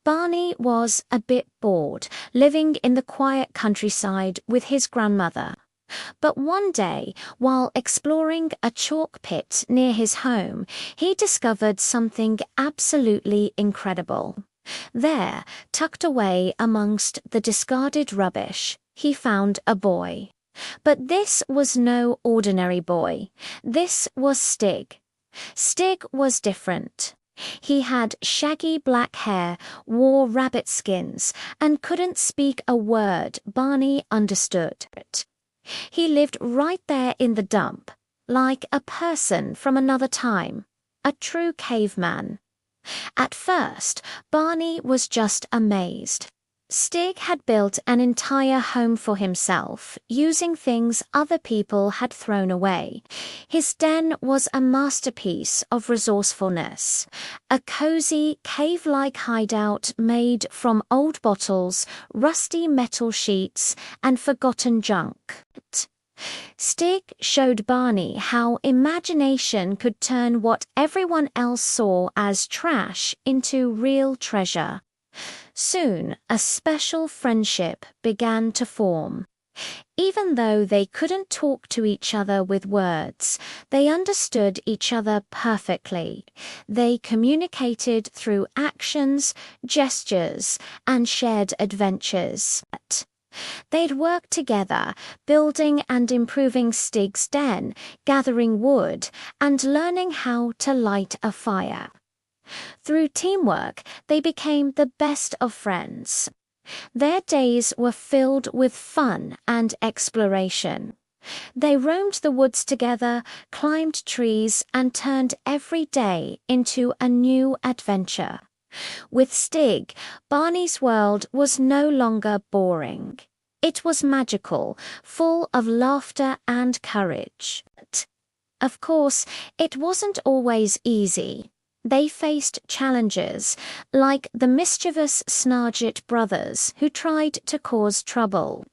Barney was a bit bored, living in the quiet countryside with his grandmother. But one day, while exploring a chalk pit near his home, he discovered something absolutely incredible. There, tucked away amongst the discarded rubbish, he found a boy. But this was no ordinary boy. This was Stig. Stig was different. He had shaggy black hair, wore rabbit skins, and couldn't speak a word Barney understood. He lived right there in the dump, like a person from another time, a true caveman. At first, Barney was just amazed. Stig had built an entire home for himself, using things other people had thrown away. His den was a masterpiece of resourcefulness, a cozy, cave-like hideout made from old bottles, rusty metal sheets, and forgotten junk. Stig showed Barney how imagination could turn what everyone else saw as trash into real treasure. Soon, a special friendship began to form. Even though they couldn't talk to each other with words, they understood each other perfectly. They communicated through actions, gestures, and shared adventures. They'd work together, building and improving Stig's den, gathering wood, and learning how to light a fire. Through teamwork, they became the best of friends. Their days were filled with fun and exploration. They roamed the woods together, climbed trees, and turned every day into a new adventure. With Stig, Barney's world was no longer boring. It was magical, full of laughter and courage. Of course, it wasn't always easy. They faced challenges, like the mischievous Snargit brothers who tried to cause trouble.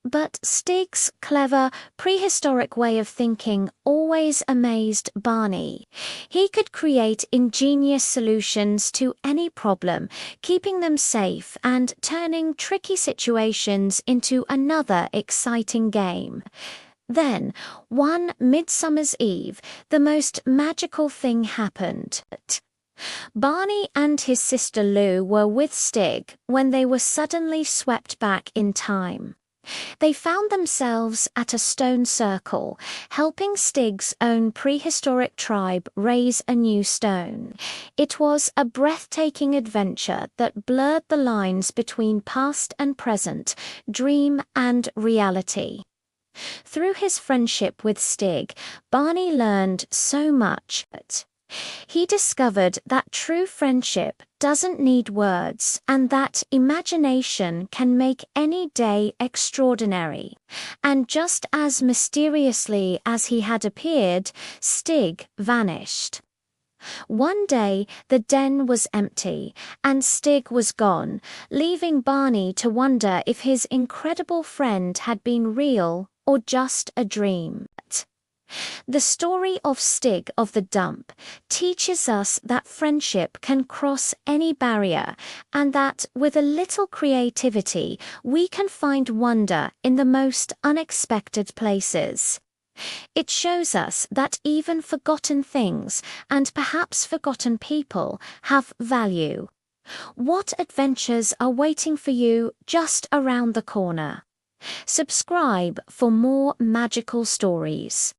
But Stig's clever, prehistoric way of thinking always amazed Barney. He could create ingenious solutions to any problem, keeping them safe and turning tricky situations into another exciting game. Then, one midsummer's eve, the most magical thing happened. Barney and his sister Lou were with Stig when they were suddenly swept back in time. They found themselves at a stone circle, helping Stig's own prehistoric tribe raise a new stone. It was a breathtaking adventure that blurred the lines between past and present, dream and reality. Through his friendship with Stig, Barney learned so much. He discovered that true friendship doesn't need words and that imagination can make any day extraordinary. And just as mysteriously as he had appeared, Stig vanished. One day, the den was empty, and Stig was gone, leaving Barney to wonder if his incredible friend had been real or just a dream. The story of Stig of the Dump teaches us that friendship can cross any barrier and that with a little creativity we can find wonder in the most unexpected places. It shows us that even forgotten things and perhaps forgotten people have value. What adventures are waiting for you just around the corner? Subscribe for more magical stories.